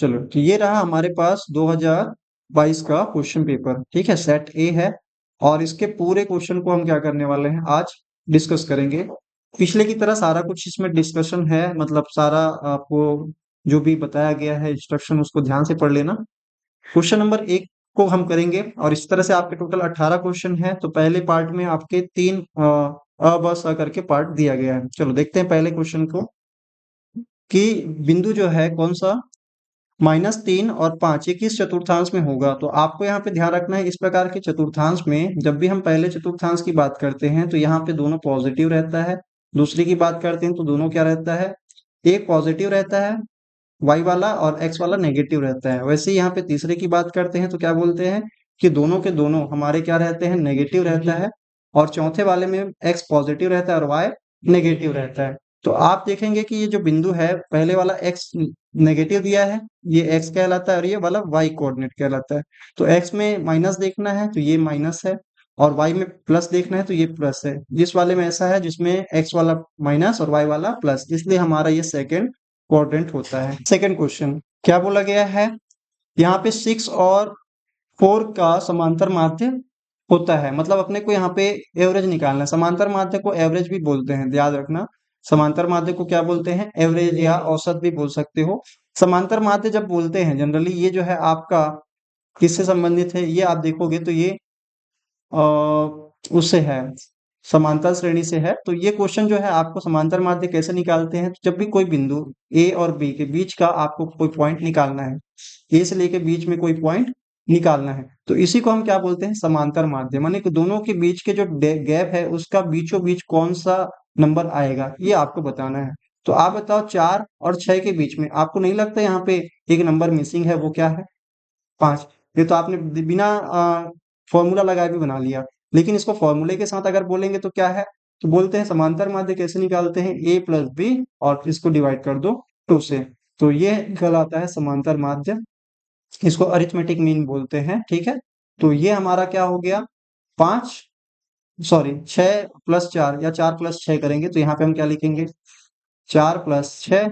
चलो, तो ये रहा हमारे पास 2022 का क्वेश्चन पेपर। ठीक है, सेट ए है। और इसके पूरे क्वेश्चन को हम क्या करने वाले हैं, आज डिस्कस करेंगे। पिछले की तरह सारा कुछ इसमें डिस्कशन है, मतलब सारा आपको जो भी बताया गया है इंस्ट्रक्शन उसको ध्यान से पढ़ लेना। क्वेश्चन नंबर 1 को हम करेंगे, और इस तरह से आपके टोटल 18 क्वेश्चन है। तो पहले पार्ट में आपके 3 अ ब स करके पार्ट दिया गया है। चलो देखते हैं पहले क्वेश्चन को, कि बिंदु जो है कौन सा, -3 और 5 ये किस चतुर्थांश में होगा। तो आपको यहाँ पे ध्यान रखना है, इस प्रकार के चतुर्थांश में जब भी हम पहले चतुर्थांश की बात करते हैं तो यहाँ पे दोनों पॉजिटिव रहता है। दूसरी की बात करते हैं तो दोनों क्या रहता है, एक पॉजिटिव रहता है वाई वाला, और एक्स वाला नेगेटिव रहता है। वैसे ही यहाँ पे तीसरे की बात करते हैं तो क्या बोलते हैं कि दोनों के दोनों हमारे क्या रहते हैं, नेगेटिव रहता है। और चौथे वाले में एक्स पॉजिटिव रहता है और वाई नेगेटिव रहता है। तो आप देखेंगे कि ये जो बिंदु है, पहले वाला एक्स नेगेटिव दिया है, ये एक्स कहलाता है, और ये वाला वाई कोऑर्डिनेट कहलाता है। तो एक्स में माइनस देखना है तो ये माइनस है, और वाई में प्लस देखना है तो ये प्लस है। जिस वाले में ऐसा है जिसमें एक्स वाला माइनस और वाई वाला प्लस, इसलिए हमारा ये सेकंड क्वाड्रेंट होता है। सेकंड क्वेश्चन क्या बोला गया है, यहाँ पे 6 और 4 का समांतर माध्य होता है। मतलब अपने को यहाँ पे एवरेज निकालना है। समांतर माध्य को एवरेज भी बोलते हैं, याद रखना। समांतर माध्य को क्या बोलते हैं, एवरेज या औसत भी बोल सकते हो। समांतर माध्य जब बोलते हैं जनरली, ये जो है आपका किससे संबंधित है, ये आप देखोगे तो ये उससे है, समांतर श्रेणी से है। तो ये क्वेश्चन जो है आपको समांतर माध्य कैसे निकालते हैं, तो जब भी कोई बिंदु ए और बी के बीच का आपको कोई पॉइंट निकालना है, ए से लेके बीच में कोई पॉइंट निकालना है, तो इसी को हम क्या बोलते हैं, समांतर माध्य। माने कि दोनों के बीच के जो गैप है उसका बीचों बीच कौन सा नंबर आएगा, ये आपको बताना है। तो आप बताओ 4 और 6 के बीच में आपको नहीं लगता यहाँ पे एक नंबर मिसिंग है, वो क्या है, 5। ये तो आपने बिना फॉर्मूला लगाए भी बना लिया। लेकिन इसको फॉर्मूले के साथ अगर बोलेंगे तो क्या है, तो बोलते हैं समांतर माध्य कैसे निकालते हैं, a प्लस बी, और इसको डिवाइड कर दो 2 से। तो ये कहलाता है समांतर माध्य। इसको अरिथमेटिक मीन बोलते हैं। ठीक है, तो ये हमारा क्या हो गया, 5, सॉरी 6 प्लस 4, या 4 प्लस 6 करेंगे तो यहाँ पे हम क्या लिखेंगे, 4 प्लस 6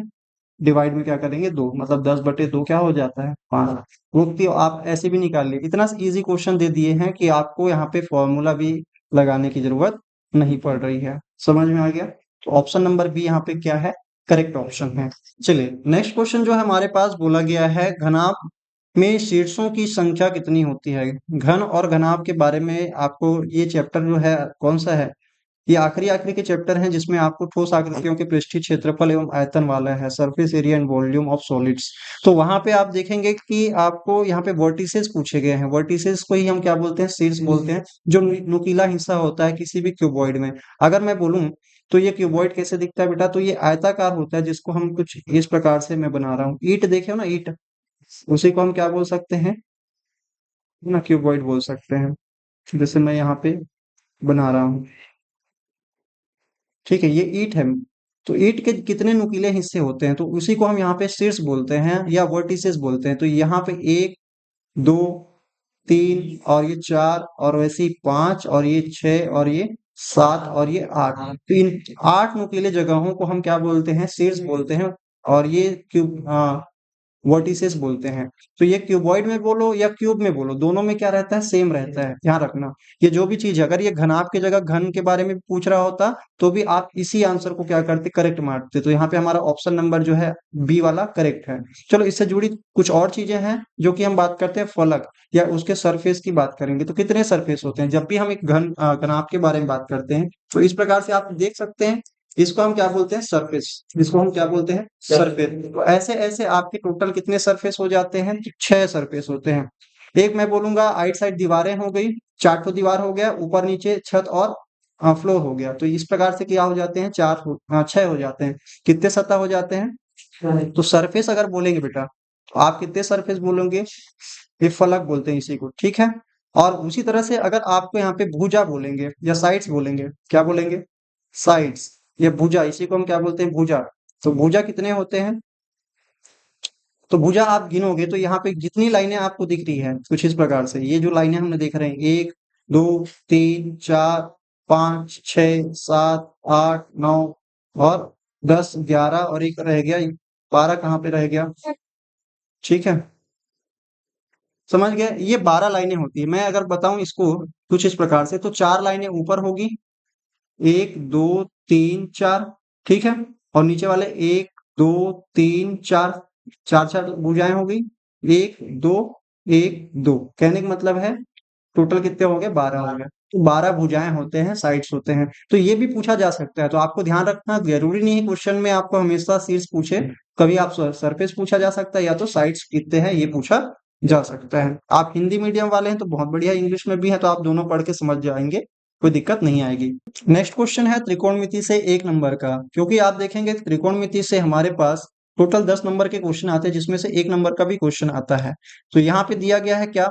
डिवाइड में क्या करेंगे 2, मतलब 10/2 क्या हो जाता है, 5। वो भी आप ऐसे भी निकाल लिए। इतना इजी क्वेश्चन दे दिए हैं कि आपको यहाँ पे फॉर्मूला भी लगाने की जरूरत नहीं पड़ रही है। समझ में आ गया। तो ऑप्शन नंबर बी यहाँ पे क्या है, करेक्ट ऑप्शन है। चलिए नेक्स्ट क्वेश्चन जो है हमारे पास बोला गया है, घनाभ में शीर्षों की संख्या कितनी होती है। घन और घनाभ के बारे में आपको ये चैप्टर जो है कौन सा है, ये आखिरी आखिरी के चैप्टर हैं जिसमें आपको ठोस आकृतियों के पृष्ठीय क्षेत्रफल एवं आयतन वाला है, surface area and volume of solids. तो वहां पे आप देखेंगे कि आपको यहाँ पे वर्टिसेस पूछे गए हैं। वर्टिसेस को ही हम क्या बोलते हैं, शीर्ष बोलते हैं, जो नुकीला हिस्सा होता है किसी भी क्यूबॉइड में। अगर मैं बोलूं तो ये क्यूबॉइड कैसे दिखता है बेटा, तो ये आयताकार होता है, जिसको हम कुछ इस प्रकार से मैं बना रहा हूँ। ईंट देखे हो ना, ईंट, उसी को हम क्या बोल सकते हैं ना, क्यूबॉइड बोल सकते हैं। जैसे मैं यहाँ पे बना रहा हूँ, ठीक है, ये ईंट है। तो ईंट के कितने नुकीले हिस्से होते हैं, तो उसी को हम यहाँ पे शीर्ष बोलते हैं या वर्टिसेस बोलते हैं। तो यहाँ पे 1, 2, 3 और ये 4, और वैसे ही 5 और ये 6 और ये 7 और ये 8। तो इन 8 नुकीले जगहों को हम क्या बोलते हैं, शीर्ष बोलते हैं। और ये क्यूब वर्टिसेस बोलते हैं। तो ये क्यूबॉइड में बोलो या क्यूब में बोलो, दोनों में क्या रहता है, सेम रहता है। ध्यान रखना, ये जो भी चीज है, अगर ये घनाभ की जगह घन के बारे में पूछ रहा होता तो भी आप इसी आंसर को क्या करते, करेक्ट मारते। तो यहाँ पे हमारा ऑप्शन नंबर जो है बी वाला करेक्ट है। चलो इससे जुड़ी कुछ और चीजें हैं जो कि हम बात करते हैं, फलक या उसके सरफेस की बात करेंगे। तो कितने सरफेस होते हैं, जब भी हम एक घनाभ के बारे में बात करते हैं तो इस प्रकार से आप देख सकते हैं। इसको हम क्या बोलते हैं, सरफेस। इसको हम क्या बोलते हैं, सरफेस। तो ऐसे ऐसे आपके टोटल कितने सरफेस हो जाते हैं, तो 6 सरफेस होते हैं। एक मैं बोलूंगा आइट साइड दीवारें हो गई, 4 ठो दीवार हो गया, ऊपर नीचे छत और फ्लोर हो गया। तो इस प्रकार से क्या हो जाते हैं, 6 हो जाते हैं। कितने सतह हो जाते हैं, तो सरफेस अगर बोलेंगे बेटा तो आप कितने सरफेस बोलोगे, ये फलक बोलते हैं इसी को। ठीक है, और उसी तरह से अगर आपको यहाँ पे भुजा बोलेंगे या साइड्स बोलेंगे, क्या बोलेंगे, साइड्स या भुजा, इसी को हम क्या बोलते हैं, भुजा। तो भुजा कितने होते हैं, तो भुजा आप गिनोगे तो यहाँ पे जितनी लाइनें आपको दिख रही है कुछ इस प्रकार से, ये जो लाइनें हमने देख रहे हैं, 1, 2, 3, 4, 5, 6, 7, 8, 9 और 10, 11 और एक रह गया, 12 कहाँ पे रह गया, ठीक है, समझ गए। ये 12 लाइनें होती है। मैं अगर बताऊं इसको कुछ इस प्रकार से, तो 4 लाइनें ऊपर होगी, 1 2 3 4, ठीक है। और नीचे वाले 1 2 3 4, 4 4 भुजाएं हो गई, 1 2 1 2, कहने का मतलब है टोटल कितने हो गए, 12 हो गए। तो 12 भुजाएं होते हैं, साइड्स होते हैं। तो ये भी पूछा जा सकता है, तो आपको ध्यान रखना, जरूरी नहीं है क्वेश्चन में आपको हमेशा शीर्ष पूछे। कभी आप सरफेस पूछा जा सकता है, या तो साइड्स कितने हैं ये पूछा जा सकता है। आप हिंदी मीडियम वाले हैं तो बहुत बढ़िया, इंग्लिश में भी है तो आप दोनों पढ़ के समझ जाएंगे, कोई दिक्कत नहीं आएगी। नेक्स्ट क्वेश्चन है त्रिकोणमिति से 1 नंबर का। क्योंकि आप देखेंगे त्रिकोणमिति से हमारे पास टोटल 10 नंबर के क्वेश्चन आते हैं, जिसमें से 1 नंबर का भी क्वेश्चन आता है। तो यहाँ पे दिया गया है क्या,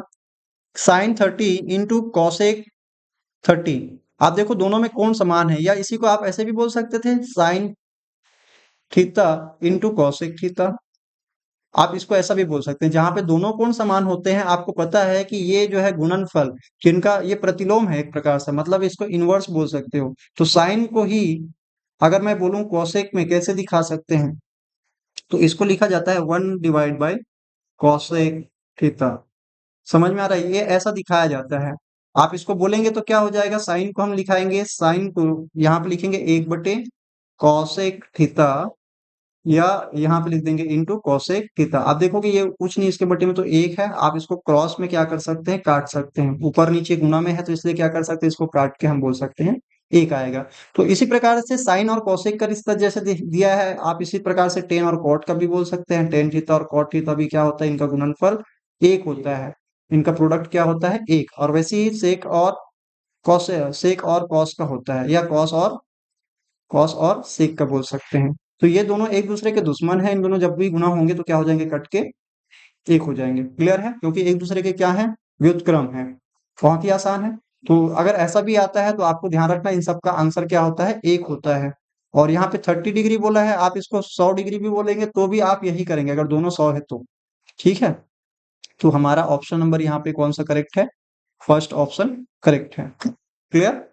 sin 30 इंटू कॉसेक 30। आप देखो दोनों में कौन समान है, या इसी को आप ऐसे भी बोल सकते थे, sine theta into cosec theta. आप इसको ऐसा भी बोल सकते हैं, जहां पे दोनों कोण समान होते हैं, आपको पता है कि ये जो है गुणनफल, जिनका ये प्रतिलोम है एक प्रकार से, मतलब इसको इनवर्स बोल सकते हो। तो साइन को ही अगर मैं बोलूं कॉसेक में कैसे दिखा सकते हैं, तो इसको लिखा जाता है 1/, कॉसेक थीटा। समझ में आ रहा है, ये ऐसा दिखाया जाता है। आप इसको बोलेंगे तो क्या हो जाएगा, साइन को हम लिखाएंगे, साइन को यहाँ पे लिखेंगे 1/कॉसेक थीटा, या यहाँ पे लिख देंगे इंटू कॉसेक थीटा। आप देखोगे ये कुछ नहीं, इसके बटे में तो 1 है। आप इसको क्रॉस में क्या कर सकते हैं, काट सकते हैं। ऊपर नीचे गुना में है तो इसलिए क्या कर सकते हैं, इसको काट के हम बोल सकते हैं 1 आएगा। तो इसी प्रकार से साइन और कॉसेक का रिश्ता जैसे दिया है, आप इसी प्रकार से टेन और कॉट का भी बोल सकते हैं। टेन थीटा और कॉट थीटा भी क्या होता है, इनका गुणनफल 1 होता है, इनका प्रोडक्ट क्या होता है 1। और वैसे ही सेक और कॉस का होता है, या कॉस और सेक का बोल सकते हैं। तो ये दोनों एक दूसरे के दुश्मन हैं, इन दोनों जब भी गुना होंगे तो क्या हो जाएंगे, कट के 1 हो जाएंगे। क्लियर है, क्योंकि एक दूसरे के क्या है, व्युत्क्रम है। बहुत ही आसान है। तो अगर ऐसा भी आता है तो आपको ध्यान रखना, इन सब का आंसर क्या होता है, 1 होता है। और यहाँ पे 30 डिग्री बोला है, आप इसको 100 डिग्री भी बोलेंगे तो भी आप यही करेंगे, अगर दोनों 100 है तो। ठीक है, तो हमारा ऑप्शन नंबर यहाँ पे कौन सा करेक्ट है, फर्स्ट ऑप्शन करेक्ट है। क्लियर।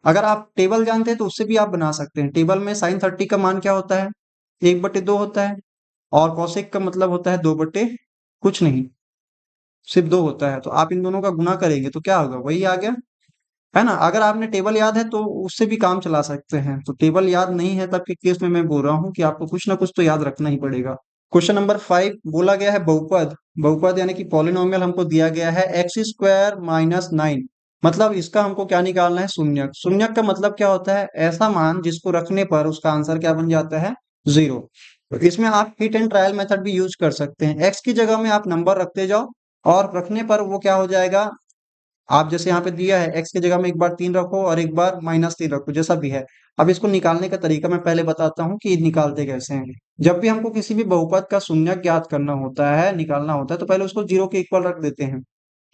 अगर आप टेबल जानते हैं तो उससे भी आप बना सकते हैं। टेबल में sin 30 का मान क्या होता है, 1/2 होता है। और कॉसेक का मतलब होता है 2/ कुछ नहीं, सिर्फ 2 होता है। तो आप इन दोनों का गुना करेंगे तो क्या होगा, वही आ गया, है ना। अगर आपने टेबल याद है तो उससे भी काम चला सकते हैं। तो टेबल याद नहीं है तब के केस में मैं बोल रहा हूँ कि आपको कुछ ना कुछ तो याद रखना ही पड़ेगा। क्वेश्चन नंबर 5 बोला गया है बहुपद। बहुपद यानी कि पॉलिनोमियल हमको दिया गया है x² - 9। मतलब इसका हमको क्या निकालना है, शून्यक। शून्यक का मतलब क्या होता है, ऐसा मान जिसको रखने पर उसका आंसर क्या बन जाता है, 0। तो इसमें आप हिट एंड ट्रायल मेथड भी यूज कर सकते हैं। एक्स की जगह में आप नंबर रखते जाओ, और रखने पर वो क्या हो जाएगा, आप जैसे यहाँ पे दिया है एक्स की जगह में एक बार 3 रखो और एक बार -3 रखो, जैसा भी है। अब इसको निकालने का तरीका मैं पहले बताता हूँ कि निकालते कैसे हैं। जब भी हमको किसी भी बहुपद का शून्यक ज्ञात करना होता है, निकालना होता है, तो पहले उसको 0 के इक्वल रख देते हैं।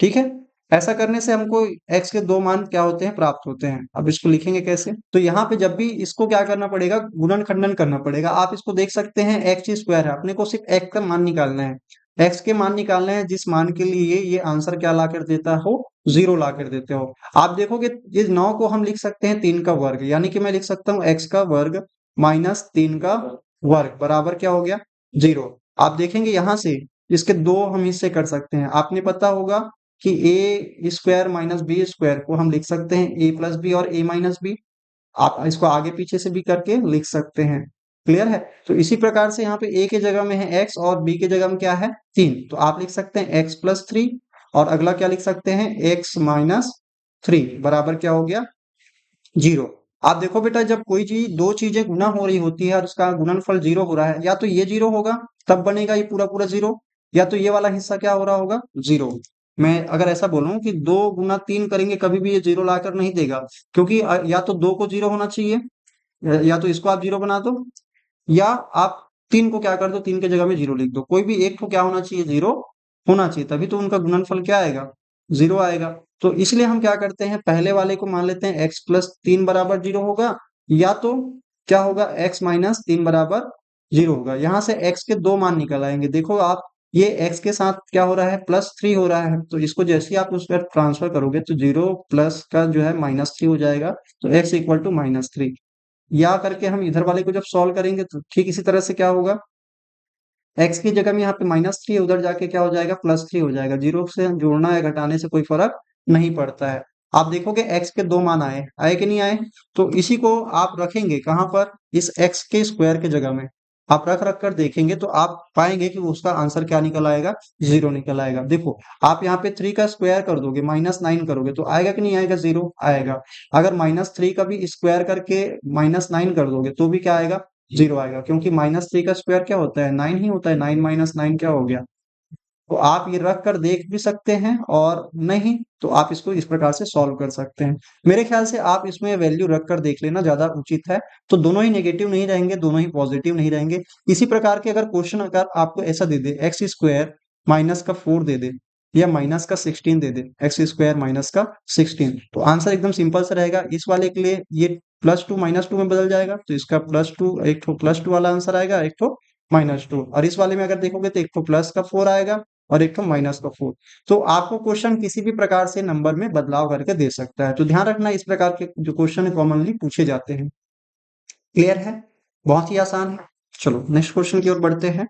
ठीक है, ऐसा करने से हमको एक्स के 2 मान क्या होते हैं, प्राप्त होते हैं। अब इसको लिखेंगे कैसे, तो यहाँ पे जब भी इसको क्या करना पड़ेगा, गुणन खंडन करना पड़ेगा। आप इसको देख सकते हैं x² है, अपने को सिर्फ x का मान निकालना है। एक्स के मान निकालने हैं, जिस मान के लिए ये आंसर क्या ला कर देता हो, 0 ला कर देते हो। आप देखोगे इस 9 को हम लिख सकते हैं 3 का वर्ग, यानी कि मैं लिख सकता हूँ x का वर्ग -3 का वर्ग बराबर क्या हो गया, 0। आप देखेंगे यहाँ से इसके 2 हम हिस्से कर सकते हैं। आपने पता होगा कि a² - b² को हम लिख सकते हैं a+b और a-b। आप इसको आगे पीछे से भी करके लिख सकते हैं। क्लियर है। तो इसी प्रकार से यहाँ पे a के जगह में है x और b के जगह में क्या है 3, तो आप लिख सकते हैं x+3। और अगला क्या लिख सकते हैं, x-3 बराबर क्या हो गया, 0। आप देखो बेटा, जब कोई चीज, दो चीजें गुना हो रही होती है और उसका गुणनफल 0 हो रहा है, या तो ये 0 होगा तब बनेगा ये पूरा पूरा 0, या तो ये वाला हिस्सा क्या हो रहा होगा, 0। मैं अगर ऐसा बोलूं कि 2 × 3 करेंगे, कभी भी ये 0 लाकर नहीं देगा, क्योंकि या तो 2 को 0 होना चाहिए, या तो इसको आप 0 बना दो, या आप 3 को क्या कर दो, 3 के जगह में 0 लिख दो। कोई भी एक को क्या होना चाहिए, 0 होना चाहिए, तभी तो उनका गुणनफल क्या आएगा, 0 आएगा। तो इसलिए हम क्या करते हैं, पहले वाले को मान लेते हैं x+3 बराबर 0 होगा, या तो क्या होगा, x-3 बराबर 0 होगा। यहाँ से x के 2 मान निकल आएंगे। देखो आप, ये x के साथ क्या हो रहा है, +3 हो रहा है, तो इसको जैसे ही आप उस पर ट्रांसफर करोगे तो 0 प्लस का जो है -3 हो जाएगा, तो x = -3। या करके हम इधर वाले को जब सॉल्व करेंगे तो ठीक इसी तरह से क्या होगा, एक्स की जगह में यहाँ पे -3 उधर जाके क्या हो जाएगा, +3 हो जाएगा। जीरो से जोड़ना या घटाने से कोई फर्क नहीं पड़ता है। आप देखोगे एक्स के 2 मान आए, आए कि नहीं आए? तो इसी को आप रखेंगे कहाँ पर, इस एक्स के स्क्वायर के जगह में आप रख रख कर देखेंगे तो आप पाएंगे कि उसका आंसर क्या निकल आएगा, 0 निकल आएगा। देखो आप यहाँ पे 3 का स्क्वायर कर दोगे, -9 करोगे तो आएगा कि नहीं आएगा, 0 आएगा। अगर -3 का भी स्क्वायर करके -9 कर दोगे तो भी क्या आएगा, 0 आएगा, क्योंकि -3 का स्क्वायर क्या होता है, 9 ही होता है। 9 - 9 क्या हो गया? तो आप ये रख कर देख भी सकते हैं, और नहीं तो आप इसको इस प्रकार से सॉल्व कर सकते हैं। मेरे ख्याल से आप इसमें वैल्यू रख कर देख लेना ज्यादा उचित है। तो दोनों ही नेगेटिव नहीं रहेंगे, दोनों ही पॉजिटिव नहीं रहेंगे। इसी प्रकार के अगर क्वेश्चन अगर आपको ऐसा दे दे, एक्स स्क्वायर -4 दे दे, या -16 दे दे, एक्स स्क्वायर -16, तो आंसर एकदम सिंपल सा रहेगा। इस वाले के लिए ये +2 -2 में बदल जाएगा, तो इसका +2, एक तो +2 वाला आंसर आएगा, एक तो -2। और इस वाले में अगर देखोगे तो एक तो प्लस का 4 आएगा और एक तो -4। तो आपको क्वेश्चन किसी भी प्रकार से नंबर में बदलाव करके दे सकता है। तो ध्यान रखना, इस प्रकार के जो क्वेश्चन कॉमनली पूछे जाते हैं। क्लियर है? बहुत ही आसान है। चलो नेक्स्ट क्वेश्चन की ओर बढ़ते हैं।